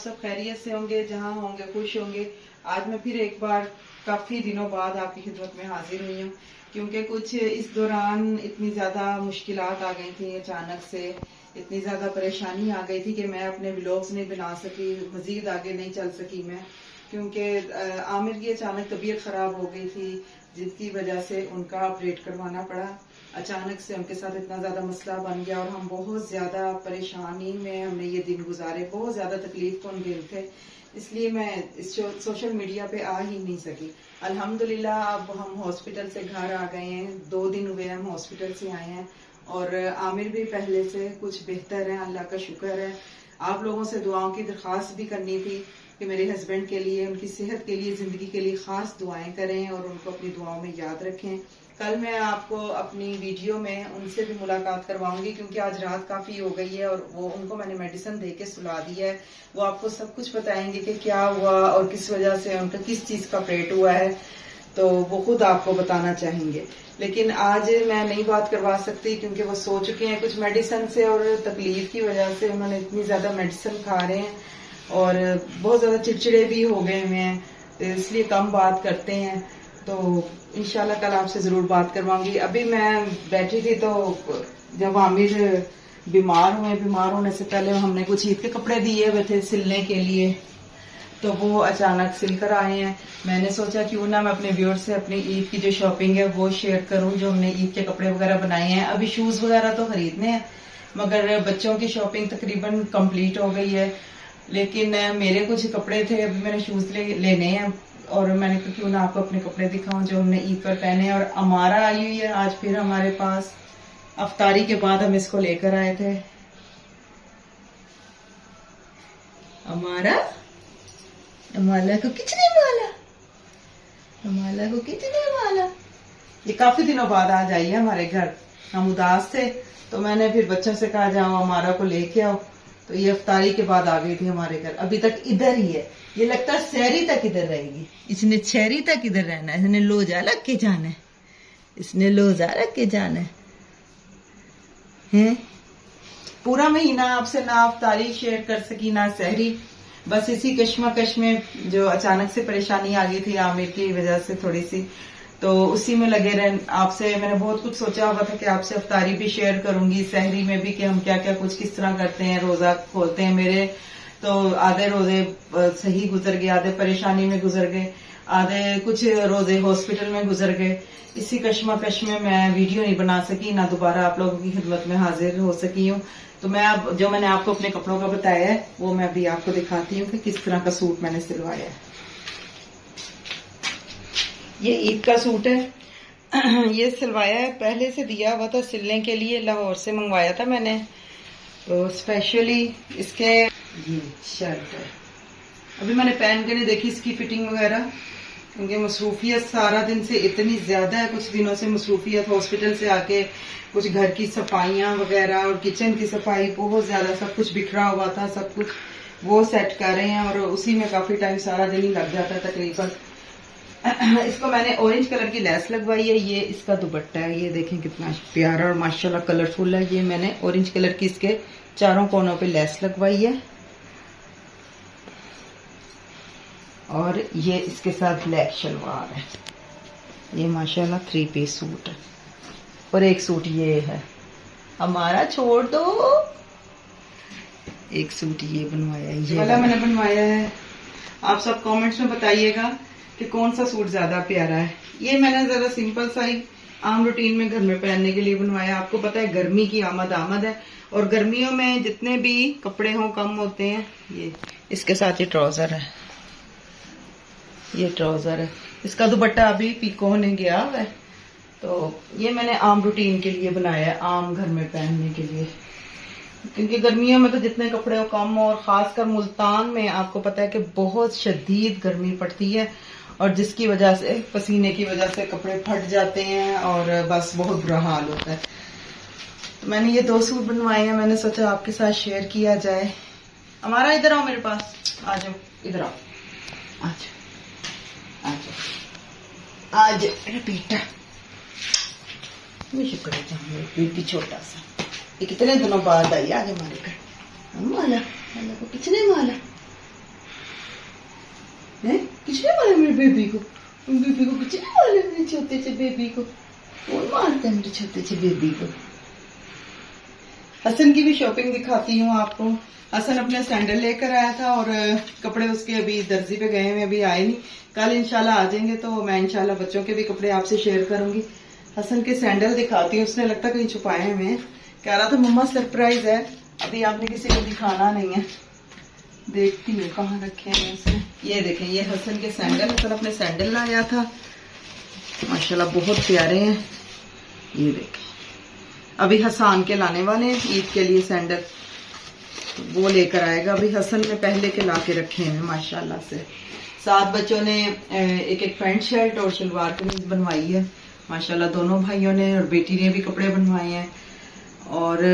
सब खैरियत से होंगे, जहाँ होंगे खुश होंगे। आज मैं फिर एक बार काफी दिनों बाद आपकी खिदमत में हाजिर हुई हूँ, क्योंकि कुछ इस दौरान इतनी ज्यादा मुश्किलात आ गई थी, अचानक से इतनी ज्यादा परेशानी आ गई थी कि मैं अपने व्लॉग्स नहीं बना सकी, मजीद आगे नहीं चल सकी मैं, क्योंकि आमिर की अचानक तबीयत खराब हो गई थी, जिसकी वजह से उनका ऑपरेट करवाना पड़ा। अचानक से उनके साथ इतना ज्यादा मसला बन गया और हम बहुत ज्यादा परेशानी में हमने ये दिन गुजारे, बहुत ज्यादा तकलीफ कौन दिन थे, इसलिए मैं इस सोशल मीडिया पे आ ही नहीं सकी। अल्हम्दुलिल्लाह अब हम हॉस्पिटल से घर आ गए हैं, 2 दिन हुए हम हॉस्पिटल से आए हैं और आमिर भी पहले से कुछ बेहतर है, अल्लाह का शुक्र है। आप लोगों से दुआओं की दरख्वास्त भी करनी थी कि मेरे हस्बैंड के लिए, उनकी सेहत के लिए, जिंदगी के लिए खास दुआएं करें और उनको अपनी दुआओं में याद रखें। कल मैं आपको अपनी वीडियो में उनसे भी मुलाकात करवाऊंगी, क्योंकि आज रात काफी हो गई है और वो उनको मैंने मेडिसिन दे के सुला दी है। वो आपको सब कुछ बताएंगे कि क्या हुआ और किस वजह से उनका किस चीज का पेट हुआ है, तो वो खुद आपको बताना चाहेंगे। लेकिन आज मैं नहीं बात करवा सकती क्योंकि वो सो चुके हैं कुछ मेडिसिन से, और तकलीफ की वजह से उन्होंने इतनी ज्यादा मेडिसिन खा रहे हैं और बहुत ज्यादा चिड़चिड़े भी हो गए हुए हैं, इसलिए कम बात करते हैं। तो इंशाल्लाह कल आपसे जरूर बात करवाऊंगी। अभी मैं बैठी थी तो जब आमिर बीमार हुए, बीमार होने से पहले हमने कुछ ईद के कपड़े दिए हुए थे सिलने के लिए, तो वो अचानक सिल कर आए हैं। मैंने सोचा क्यों ना मैं अपने व्यूअर्स से अपनी ईद की जो शॉपिंग है वो शेयर करूं, जो हमने ईद के कपड़े वगैरह बनाए हैं। अभी शूज वगैरह तो खरीदने हैं, मगर बच्चों की शॉपिंग तकरीबन कंप्लीट हो गई है, लेकिन मेरे कुछ कपड़े थे, अभी मैंने शूज लेने हैं और मैंने कहा क्यों ना आपको अपने कपड़े दिखाऊं जो हमने ईद पर पहने हैं। और अमारा आई हुई है आज फिर हमारे पास, अफ्तारी के बाद हम इसको लेकर आए थे। अमारा अमाला को कितने माला, अमाला को कितने माला। ये काफी दिनों बाद आज आई है हमारे घर, हम उदास थे तो मैंने फिर बच्चों से कहा जाओ अमारा को लेके आओ, तो ये अफ्तारी के बाद आ गई थी हमारे घर। अभी तक इधर ही है, ये लगता है शहरी तक इधर रहेगी, इसने शहरी तक इधर रहना है, इसने लोजा रख के जाना है, इसने लोजा रख के जाना है। पूरा महीना आपसे ना अफ्तारी शेयर कर सकी ना सहरी, बस इसी कश्मकश में जो अचानक से परेशानी आ गई थी आमिर की वजह से थोड़ी सी, तो उसी में लगे रहे। आपसे मैंने बहुत कुछ सोचा हुआ था कि आपसे अफ्तारी भी शेयर करूंगी, सहरी में भी कि हम क्या क्या कुछ किस तरह करते हैं, रोजा खोलते हैं। मेरे तो आधे रोजे सही गुजर गए, आधे परेशानी में गुजर गए, आधे कुछ रोजे हॉस्पिटल में गुजर गए। इसी कश्मकश में मैं वीडियो नहीं बना सकी, ना दोबारा आप लोगों की खिदमत में हाजिर हो सकी हूँ। तो मैं अब जो मैंने आपको अपने कपड़ों का बताया है वो मैं अभी आपको दिखाती हूँ कि किस तरह का सूट मैंने सिलवाया है। ये ईद का सूट है, ये सिलवाया है, पहले से दिया हुआ था सिलने के लिए, लाहौर से मंगवाया था मैंने, तो स्पेशली इसके ये शर्ट है। अभी मैंने पहन के नहीं देखी इसकी फिटिंग वगैरह, क्योंकि मसरूफियत सारा दिन से इतनी ज्यादा है, कुछ दिनों से मसरूफियत, हॉस्पिटल से आके कुछ घर की सफाइयां वगैरह और किचन की सफाई, बहुत ज्यादा सब कुछ बिखरा हुआ था, सब कुछ वो सेट कर रहे हैं और उसी में काफी टाइम सारा दिन ही लग जाता है तकरीबन। इसको मैंने ऑरेंज कलर की लेस लगवाई है, ये इसका दुपट्टा है, ये देखें कितना प्यारा और माशाल्लाह कलरफुल है। ये मैंने ऑरेंज कलर की इसके चारों कोनों पे लेस लगवाई है और ये इसके साथ ब्लैक शलवार है। ये माशाल्लाह 3 पीस सूट है और एक सूट ये है। हमारा छोड़ दो, एक सूट ये बनवाया है, ये वाला मैंने बनवाया है। आप सब कमेंट्स में बताइएगा कि कौन सा सूट ज्यादा प्यारा है। ये मैंने जरा सिंपल सा ही आम रूटीन में घर में पहनने के लिए बनवाया। आपको पता है गर्मी की आमद है और गर्मियों में जितने भी कपड़े हों कम होते हैं। ये इसके साथ ये ट्राउजर है, ये ट्राउजर है, इसका दुपट्टा अभी पीको होने गया है, तो ये मैंने आम रूटीन के लिए बनाया है, आम घर में पहनने के लिए, क्योंकि गर्मियों में तो जितने कपड़े हो कम हो, और खासकर मुल्तान में आपको पता है कि बहुत शदीद गर्मी पड़ती है और जिसकी वजह से पसीने की वजह से कपड़े फट जाते हैं और बस बहुत बुरा हाल होता है। तो मैंने ये 2 सूट बनवाए हैं, मैंने सोचा आपके साथ शेयर किया जाए। हमारा इधर आओ मेरे पास, आ जाओ इधर आओ, आ जाओ आ जाओ आ जाओ मेरा बेटा। शुक्र है बेबी छोटा सा, ये कितने दिनों बाद आई आज हमारे घर। माला माला को कितने माला, किसने मारा मेरे बेबी को किसने मारा मेरे छोटे से बेबी को? कौन मारता है मेरे छोटे से बेबी को? हसन की भी शॉपिंग दिखाती हूँ आपको। हसन अपने सैंडल लेकर आया था और कपड़े उसके अभी दर्जी पे गए हुए, अभी आए नहीं। कल इंशाल्लाह आ जाएंगे तो मैं इंशाल्लाह बच्चों के भी कपड़े आपसे शेयर करूंगी। हसन के सैंडल दिखाती हूँ, उसने लगता कहीं छुपाए हुए हैं। कह रहा था मम्मा सरप्राइज है, अभी आपने किसी को दिखाना नहीं है। देखती हूँ कहाँ रखे हैं उसने। ये देखें, ये हसन के सैंडल, हसन अपने सैंडल लाया था, माशाल्लाह बहुत प्यारे हैं। ये देखें, अभी हसन के लाने वाले हैं ईद के लिए सैंडल, तो वो लेकर आएगा। अभी हसन ने पहले के ला के रखे हैं माशाल्लाह से। 7 बच्चों ने एक एक पैंट शर्ट और शलवार कमीज बनवाई है माशाल्लाह, दोनों भाइयों ने, और बेटी ने भी कपड़े बनवाए हैं। और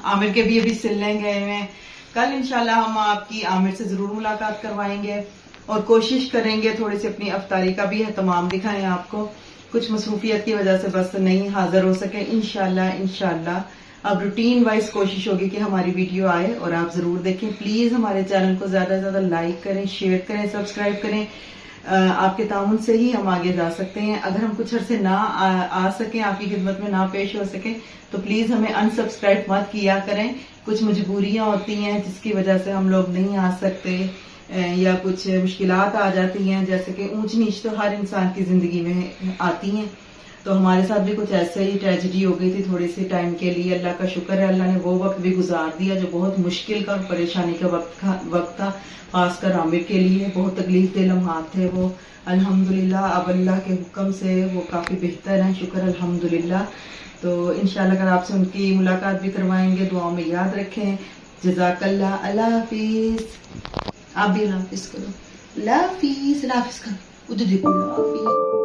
आमिर के भी अभी सिलने गए हुए हैं। कल इंशाल्लाह हम आपकी आमिर से जरूर मुलाकात करवाएंगे और कोशिश करेंगे थोड़ी सी अपनी अफ्तारी का भी एहतमाम दिखाएं आपको। कुछ मसरूफियत की वजह से बस नहीं हाजिर हो सके। इंशाल्लाह अब रूटीन वाइज कोशिश होगी कि हमारी वीडियो आए और आप जरूर देखें। प्लीज हमारे चैनल को ज्यादा से ज्यादा लाइक करें, शेयर करें, सब्सक्राइब करें। आपके ताउन से ही हम आगे जा सकते हैं। अगर हम कुछ अरसे ना आ सकें, आपकी खिदमत में ना पेश हो सके, तो प्लीज हमें अनसब्सक्राइब मत किया करें। कुछ मजबूरियां होती हैं जिसकी वजह से हम लोग नहीं आ सकते, या कुछ मुश्किलात आ जाती हैं, जैसे कि ऊंच नीच तो हर इंसान की जिंदगी में आती हैं। तो हमारे साथ भी कुछ ऐसे ही ट्रेजेडी हो गई थी थोड़ी सी टाइम के लिए। अल्लाह का शुक्र है, अल्लाह ने वो वक्त भी गुजार दिया जो बहुत मुश्किल का और परेशानी का वक्त था। खासकर आमिर के लिए बहुत तकलीफ दे लम्हात थे वो। अल्हम्दुलिल्लाह अब अल्लाह के हुक्म से वो काफी बेहतर हैं, शुक्र अल्हम्दुलिल्लाह। तो इंशाल्लाह कल आपसे उनकी मुलाकात भी करवाएंगे, दुआओं में याद रखें। जज़ाकल्लाह, अल्लाह हाफिज। आप भी अल्लाह हाफिज करो, अल्लाह हाफिज, अल्लाह हाफिज करो, उधर देखो, अल्लाह हाफिज।